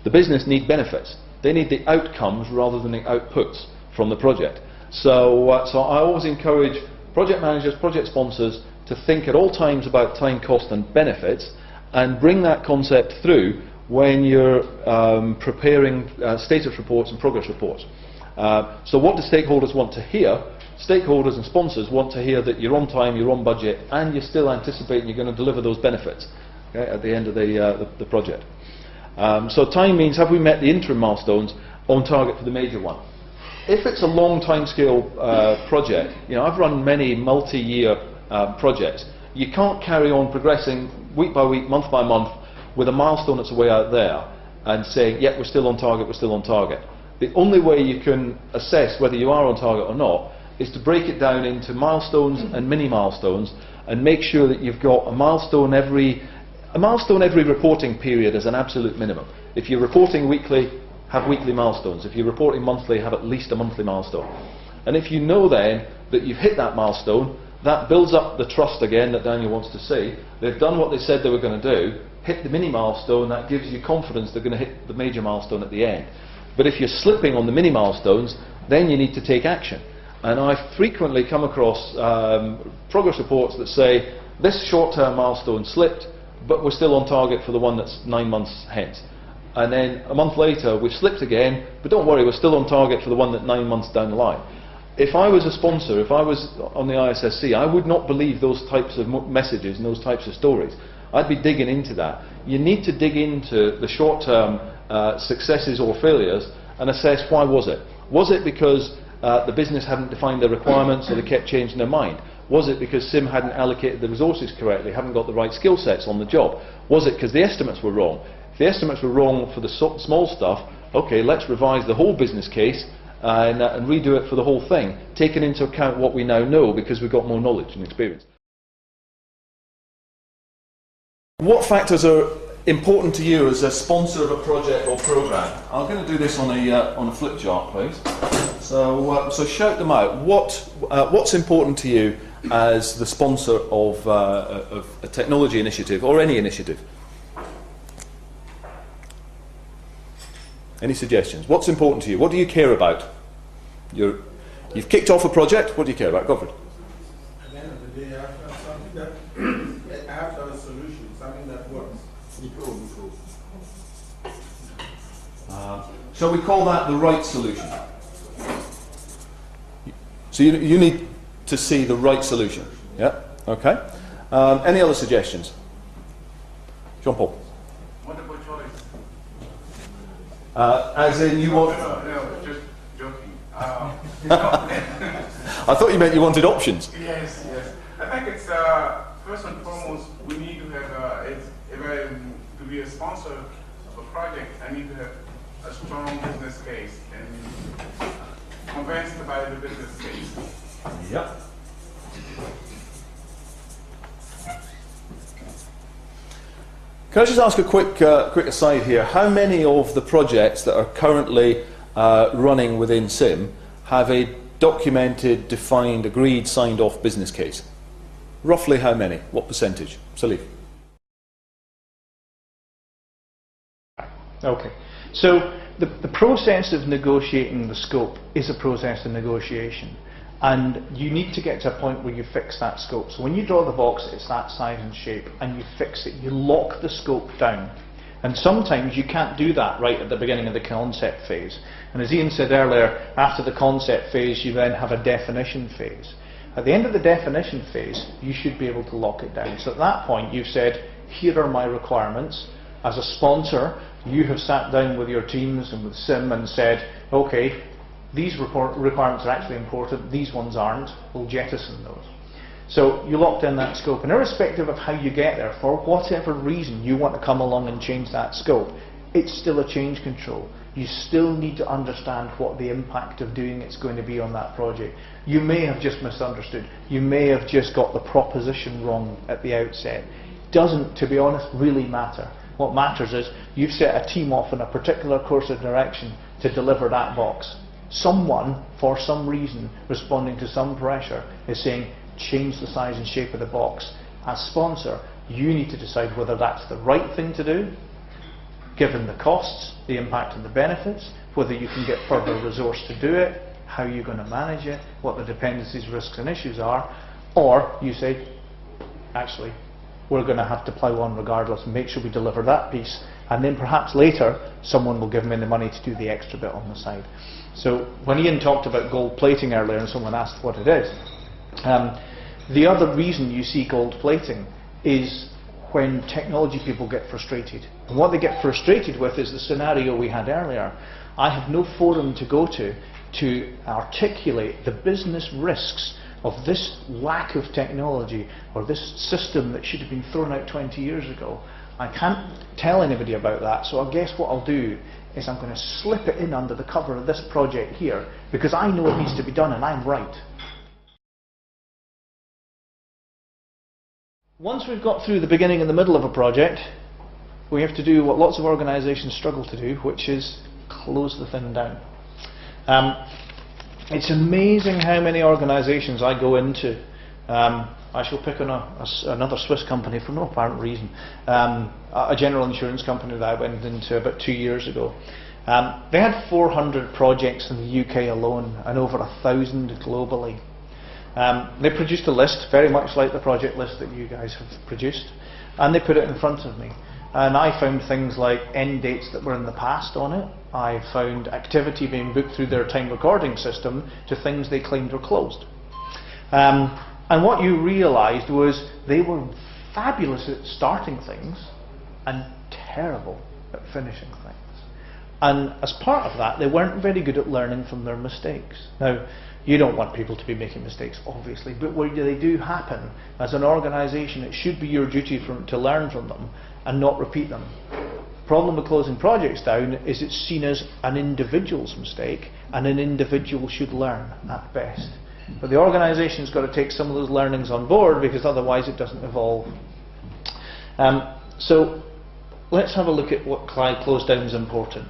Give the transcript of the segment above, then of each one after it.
The business need benefits. They need the outcomes rather than the outputs from the project. So I always encourage project managers, project sponsors to think at all times about time, cost and benefits, and bring that concept through when you're preparing status reports and progress reports. So what do stakeholders want to hear? Stakeholders and sponsors want to hear that you're on time, you're on budget, and you're still anticipating you're going to deliver those benefits, okay, at the end of the project. So time means, have we met the interim milestones on target for the major one? If it's a long time scale project, you know, I've run many multi-year projects. You can't carry on progressing week by week, month by month, with a milestone that's way out there and saying, yeah, we're still on target, we're still on target. The only way you can assess whether you are on target or not is to break it down into milestones and mini milestones, and make sure that you've got a milestone every reporting period as an absolute minimum. If you're reporting weekly, have weekly milestones. If you're reporting monthly, have at least a monthly milestone. And if you know then that you've hit that milestone, that builds up the trust again that Daniel wants to see. They've done what they said they were going to do, hit the mini milestone, that gives you confidence they're going to hit the major milestone at the end. But if you're slipping on the mini milestones, then you need to take action. And I frequently come across progress reports that say, this short-term milestone slipped, but we're still on target for the one that's 9 months hence. And then a month later, we've slipped again, but don't worry, we're still on target for the one that's 9 months down the line. If I was a sponsor, if I was on the ISSC, I would not believe those types of messages and those types of stories. I'd be digging into that. You need to dig into the short-term successes or failures and assess, why was it? Was it because the business hadn't defined their requirements, so they kept changing their mind? Was it because SIM hadn't allocated the resources correctly, haven't got the right skill sets on the job? Was it because the estimates were wrong? If the estimates were wrong for the small stuff, okay, let's revise the whole business case and redo it for the whole thing, taking into account what we now know because we've got more knowledge and experience. What factors are important to you as a sponsor of a project or program? I'm going to do this on a flip chart, please. So shout them out. What's important to you as the sponsor of a technology initiative or any initiative? Any suggestions? What's important to you? What do you care about? You've kicked off a project. What do you care about? Go for it. At the end of the day, I have to have something that I have to have a solution, something that works. Shall we call that the right solution? So you need to see the right solution. Yeah. Okay. Any other suggestions? Jean Paul. Multiple choice. As in you want. No, just joking. I thought you meant you wanted options. Yes. I think it's first and foremost we need to have if I to be a sponsor of a project, I need to have a strong business case and convinced by the business case. Yep. Can I just ask a quick aside here? How many of the projects that are currently running within SIM have a documented, defined, agreed, signed off business case? Roughly how many? What percentage? Salif. Okay. So the process of negotiating the scope is a process of negotiation. And you need to get to a point where you fix that scope. So when you draw the box, it's that size and shape, and you fix it. You lock the scope down. And sometimes you can't do that right at the beginning of the concept phase. And as Ian said earlier, after the concept phase, you then have a definition phase. At the end of the definition phase, you should be able to lock it down. So at that point, you've said, here are my requirements. As a sponsor, you have sat down with your teams and with SIM and said, okay, these requirements are actually important, these ones aren't, we'll jettison those. So you lock down that scope, and irrespective of how you get there, for whatever reason you want to come along and change that scope, it's still a change control. You still need to understand what the impact of doing it's going to be on that project. You may have just misunderstood, you may have just got the proposition wrong at the outset. Doesn't, to be honest, really matter. What matters is you've set a team off in a particular course of direction to deliver that box. Someone, for some reason, responding to some pressure, is saying, change the size and shape of the box. As sponsor, you need to decide whether that's the right thing to do, given the costs, the impact and the benefits, whether you can get further resource to do it, how you're going to manage it, what the dependencies, risks and issues are, or you say, actually, we're going to have to plough on regardless and make sure we deliver that piece, and then perhaps later someone will give me the money to do the extra bit on the side. So when Ian talked about gold plating earlier and someone asked what it is, the other reason you see gold plating is when technology people get frustrated. And what they get frustrated with is the scenario we had earlier. I have no forum to go to articulate the business risks of this lack of technology or this system that should have been thrown out 20 years ago. I can't tell anybody about that, so I guess what I'll do is I'm going to slip it in under the cover of this project here because I know it needs to be done and I'm right. Once we've got through the beginning and the middle of a project, we have to do what lots of organisations struggle to do, which is close the thing down. It's amazing how many organisations I go into. I shall pick on another Swiss company for no apparent reason, a general insurance company that I went into about 2 years ago. They had 400 projects in the UK alone and over 1,000 globally. They produced a list very much like the project list that you guys have produced, and they put it in front of me. And I found things like end dates that were in the past on it. I found activity being booked through their time recording system to things they claimed were closed. And what you realised was they were fabulous at starting things and terrible at finishing things. And as part of that, they weren't very good at learning from their mistakes. Now, you don't want people to be making mistakes, obviously, but where they do happen, as an organisation, it should be your duty to learn from them and not repeat them. The problem with closing projects down is it's seen as an individual's mistake, and an individual should learn at best. But the organisation's got to take some of those learnings on board because otherwise it doesn't evolve. So let's have a look at what close down is important.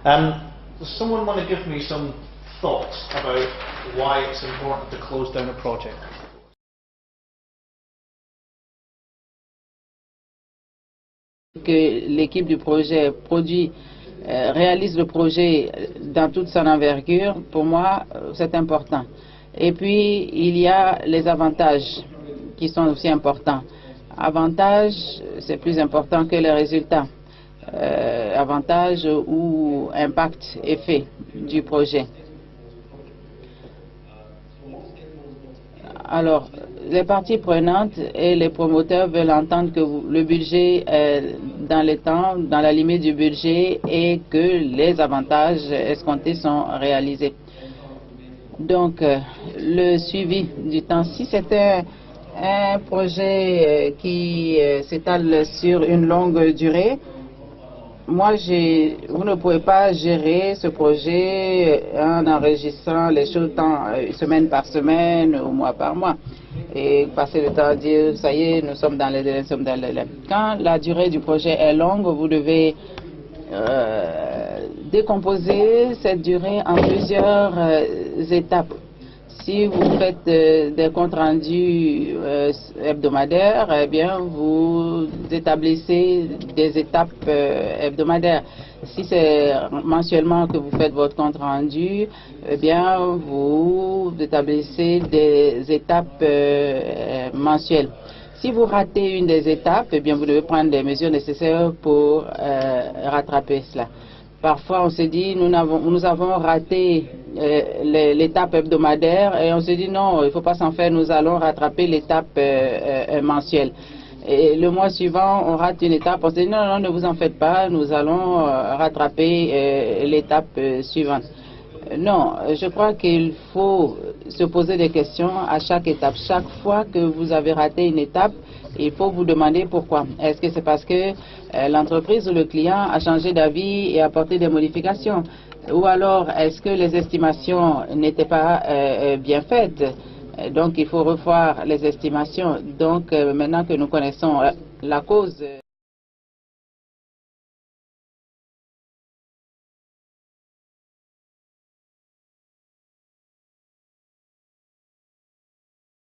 Does someone want to give me some thoughts about why it's important to close down a project? Que l'équipe du projet réalise le projet dans toute son envergure, pour moi, c'est important. Et puis, il y a les avantages qui sont aussi importants. Avantages, c'est plus important que les résultats. Avantages ou impact, effet du projet. Alors, les parties prenantes et les promoteurs veulent entendre que le budget est dans les temps, dans la limite du budget et que les avantages escomptés sont réalisés. Donc, le suivi du temps, si c'était un projet qui s'étale sur une longue durée, moi, vous ne pouvez pas gérer ce projet en enregistrant les choses semaine par semaine ou mois par mois. Et passer le temps à dire, ça y est, nous sommes dans les délais, nous sommes dans les délais. Quand la durée du projet est longue, vous devez décomposer cette durée en plusieurs étapes. Si vous faites des comptes rendus hebdomadaires, eh bien, vous établissez des étapes hebdomadaires. Si c'est mensuellement que vous faites votre compte rendu, eh bien, vous établissez des étapes mensuelles. Si vous ratez une des étapes, eh bien, vous devez prendre des mesures nécessaires pour rattraper cela. Parfois, on se dit, nous avons raté l'étape hebdomadaire et on se dit non, il ne faut pas s'en faire, nous allons rattraper l'étape mensuelle. Et le mois suivant, on rate une étape, on se dit non, non, ne vous en faites pas, nous allons rattraper l'étape suivante. Non, je crois qu'il faut se poser des questions à chaque étape. Chaque fois que vous avez raté une étape, il faut vous demander pourquoi. Est-ce que c'est parce que l'entreprise ou le client a changé d'avis et apporté des modifications? Ou alors, est-ce que les estimations n'étaient pas bien faites? Donc, il faut revoir les estimations. Donc, maintenant que nous connaissons la cause...